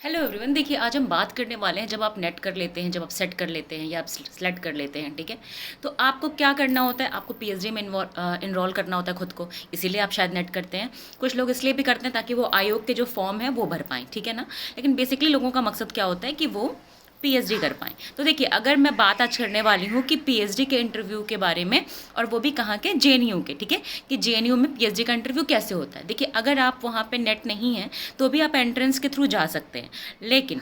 Hello everyone. देखिए, आज हम बात करने वाले हैं, जब आप नेट कर लेते हैं, जब आप सेट कर लेते हैं या आप सेलेक्ट कर लेते हैं, ठीक है, तो आपको क्या करना होता है। आपको पीएचडी में इनरोल करना होता है खुद को, इसीलिए आप शायद नेट करते हैं। कुछ लोग इसलिए भी करते हैं ताकि वो आयोग के जो फॉर्म है वो भर पाएँ, ठीक है ना। लेकिन बेसिकली लोगों का मकसद क्या होता है कि वो पीएचडी कर पाएँ। तो देखिए, अगर मैं बात आज करने वाली हूँ कि पीएचडी के इंटरव्यू के बारे में, और वो भी कहाँ के, जेएनयू के, ठीक है, कि जेएनयू में पीएचडी का इंटरव्यू कैसे होता है। देखिए, अगर आप वहाँ पे नेट नहीं है तो भी आप एंट्रेंस के थ्रू जा सकते हैं, लेकिन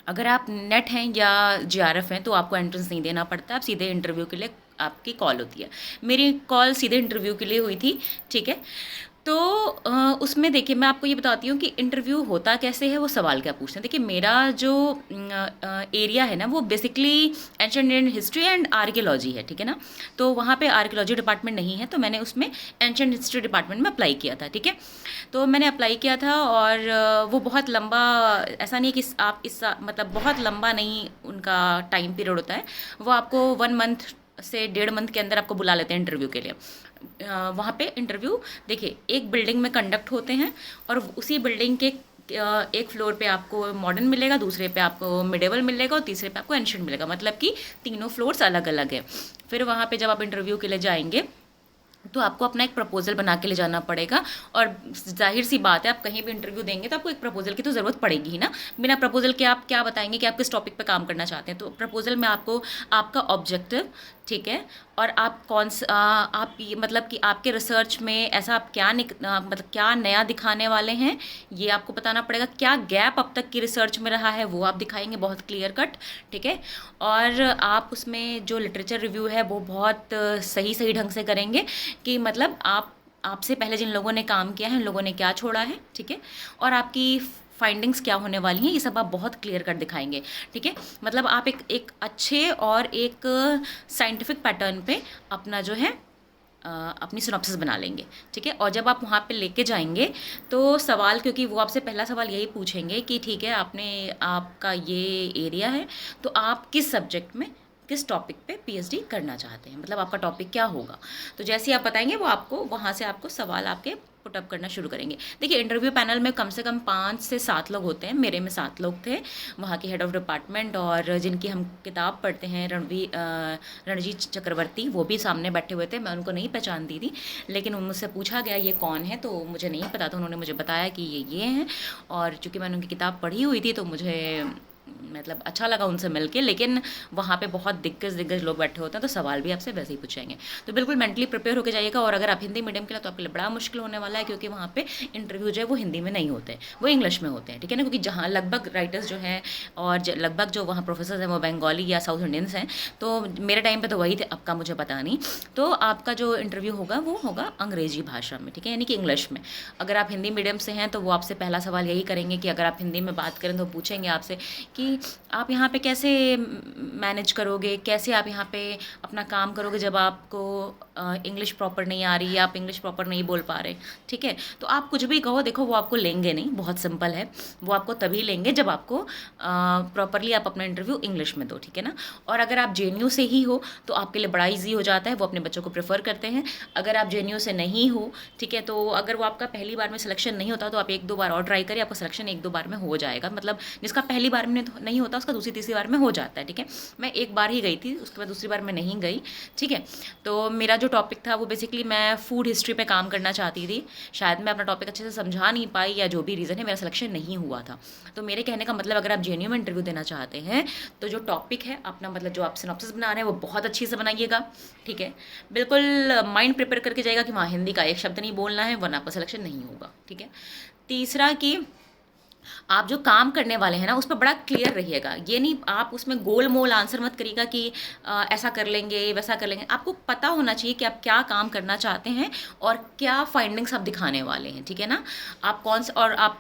अगर आप नेट हैं या जीआरएफ हैं तो आपको एंट्रेंस नहीं देना पड़ता, आप सीधे इंटरव्यू के लिए आपकी कॉल होती है। मेरी कॉल सीधे इंटरव्यू के लिए हुई थी, ठीक है। तो उसमें देखिए, मैं आपको ये बताती हूँ कि इंटरव्यू होता कैसे है, वो सवाल क्या पूछते हैं। देखिए, मेरा जो एरिया है ना, वो basically ancient Indian history and archaeology है, ठीक है ना। तो वहाँ पे आर्कियोलॉजी डिपार्टमेंट नहीं है, तो मैंने उसमें एंशिएंट हिस्ट्री डिपार्टमेंट में अप्लाई किया था, ठीक है। तो मैंने अप्लाई किया था, और वो बहुत लंबा, ऐसा नहीं कि आप इस मतलब बहुत लंबा नहीं उनका टाइम पीरियड होता है। वो आपको 1 मंथ से 1.5 मंथ के अंदर आपको बुला लेते हैं इंटरव्यू के लिए। वहाँ पे इंटरव्यू, देखिए, एक बिल्डिंग में कंडक्ट होते हैं, और उसी बिल्डिंग के एक फ्लोर पे आपको मॉडर्न मिलेगा, दूसरे पे आपको मिडेवल मिलेगा, और तीसरे पे आपको एंशिएंट मिलेगा। मतलब कि तीनों फ्लोर्स अलग अलग है। फिर वहाँ पे जब आप इंटरव्यू के लिए जाएंगे तो आपको अपना एक प्रपोजल बना के ले जाना पड़ेगा। और जाहिर सी बात है, आप कहीं भी इंटरव्यू देंगे तो आपको एक प्रपोजल की तो ज़रूरत पड़ेगी ही ना। बिना प्रपोजल के आप क्या बताएंगे कि आप किस टॉपिक पे काम करना चाहते हैं। तो प्रपोजल में आपको आपका ऑब्जेक्टिव, ठीक है, और आप आप मतलब कि आपके रिसर्च में ऐसा आप क्या मतलब क्या नया दिखाने वाले हैं, ये आपको बताना पड़ेगा। क्या गैप अब तक की रिसर्च में रहा है, वो आप दिखाएंगे बहुत क्लियर कट, ठीक है। और आप उसमें जो लिटरेचर रिव्यू है वो बहुत सही सही ढंग से करेंगे, कि मतलब आपसे पहले जिन लोगों ने काम किया है उन लोगों ने क्या छोड़ा है, ठीक है, और आपकी फाइंडिंग्स क्या होने वाली हैं, ये सब आप बहुत क्लियर कर दिखाएंगे, ठीक है। मतलब आप एक अच्छे और एक साइंटिफिक पैटर्न पे अपना जो है अपनी सिनॉप्सिस बना लेंगे, ठीक है। और जब आप वहाँ पे लेके जाएंगे तो सवाल, क्योंकि वो आपसे पहला सवाल यही पूछेंगे कि ठीक है, आपका ये एरिया है, तो आप किस सब्जेक्ट में, किस टॉपिक पे पीएचडी करना चाहते हैं, मतलब आपका टॉपिक क्या होगा। तो जैसे ही आप बताएंगे, वो आपको वहाँ से आपको सवाल आपके पुटअप करना शुरू करेंगे। देखिए, इंटरव्यू पैनल में कम से कम 5 से 7 लोग होते हैं। मेरे में 7 लोग थे, वहाँ के हेड ऑफ डिपार्टमेंट, और जिनकी हम किताब पढ़ते हैं, रणजीत चक्रवर्ती, वो भी सामने बैठे हुए थे। मैं उनको नहीं पहचानती थी, लेकिन मुझसे पूछा गया ये कौन है, तो मुझे नहीं पता था। उन्होंने मुझे बताया कि ये हैं, और चूँकि मैंने उनकी किताब पढ़ी हुई थी तो मुझे मतलब अच्छा लगा उनसे मिलके। लेकिन वहाँ पे बहुत दिग्गज लोग बैठे होते हैं, तो सवाल भी आपसे वैसे ही पूछेंगे। तो बिल्कुल मेंटली प्रिपेयर होकर जाइएगा। और अगर आप हिंदी मीडियम के लिए, तो आपके लिए बड़ा मुश्किल होने वाला है, क्योंकि वहाँ पे इंटरव्यू जो है वो हिंदी में नहीं होते हैं, वो इंग्लिश में होते हैं, ठीक है ना। क्योंकि जहाँ लगभग राइटर्स जो हैं और लगभग जो वहाँ प्रोफेसर हैं वो बंगाली या साउथ इंडियंस हैं। तो मेरे टाइम पर तो वही थे, अब का मुझे पता नहीं। तो आपका जो इंटरव्यू होगा वो होगा अंग्रेजी भाषा में, ठीक है, यानी कि इंग्लिश में। अगर आप हिंदी मीडियम से हैं तो वो आपसे पहला सवाल यही करेंगे कि अगर आप हिंदी में बात करें तो पूछेंगे आपसे कि आप यहाँ पे कैसे मैनेज करोगे, कैसे आप यहाँ पे अपना काम करोगे जब आपको इंग्लिश प्रॉपर नहीं आ रही, या आप इंग्लिश प्रॉपर नहीं बोल पा रहे, ठीक है। तो आप कुछ भी कहो, देखो, वो आपको लेंगे नहीं, बहुत सिंपल है। वो आपको तभी लेंगे जब आपको प्रॉपरली आप अपना इंटरव्यू इंग्लिश में दो, ठीक है ना। और अगर आप जेएनयू से ही हो तो आपके लिए बड़ा ईजी हो जाता है, वो अपने बच्चों को प्रेफर करते हैं। अगर आप जेएनयू से नहीं हो, ठीक है, तो अगर वो आपका पहली बार में सिलेक्शन नहीं होता तो आप 1-2 बार और ट्राई करिए, आपका सिलेक्शन 1-2 बार में हो जाएगा। मतलब जिसका पहली बार में नहीं होता उसका दूसरी तीसरी बार में हो जाता है, ठीक है। मैं एक बार ही गई थी, उसके बाद दूसरी बार मैं नहीं गई, ठीक है। तो मेरा जो टॉपिक था वो बेसिकली मैं फूड हिस्ट्री पे काम करना चाहती थी। शायद मैं अपना टॉपिक अच्छे से समझा नहीं पाई, या जो भी रीज़न है, मेरा सिलेक्शन नहीं हुआ था। तो मेरे कहने का मतलब, अगर आप जेएनयू में इंटरव्यू देना चाहते हैं तो जो टॉपिक है अपना, मतलब जो आप सिनॉप्सिस बना रहे हैं, वो बहुत अच्छी से बनाइएगा, ठीक है। बिल्कुल माइंड प्रिपेयर करके जाएगा कि वहाँ हिंदी का एक शब्द नहीं बोलना है, वरना आपका सिलेक्शन नहीं होगा, ठीक है। तीसरा कि आप जो काम करने वाले हैं ना, उस पर बड़ा क्लियर रहिएगा। ये नहीं आप उसमें गोल मोल आंसर मत करिएगा कि ऐसा कर लेंगे, वैसा कर लेंगे। आपको पता होना चाहिए कि आप क्या काम करना चाहते हैं और क्या फाइंडिंग्स आप दिखाने वाले हैं, ठीक है ना। आप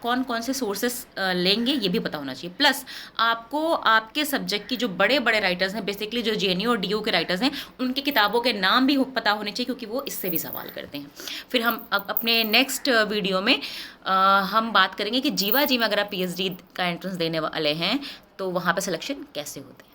कौन कौन से सोर्सेस लेंगे, ये भी पता होना चाहिए। प्लस आपको आपके सब्जेक्ट की जो बड़े बड़े राइटर्स हैं, बेसिकली जो जेएनयू और डीयू के राइटर्स हैं, उनकी किताबों के नाम भी पता होने चाहिए, क्योंकि वो इससे भी सवाल करते हैं। फिर हम अपने नेक्स्ट वीडियो में हम बात करेंगे कि जीवा जी में अगर आप पीएचडी का एंट्रेंस देने वाले हैं तो वहाँ पे सिलेक्शन कैसे होते हैं।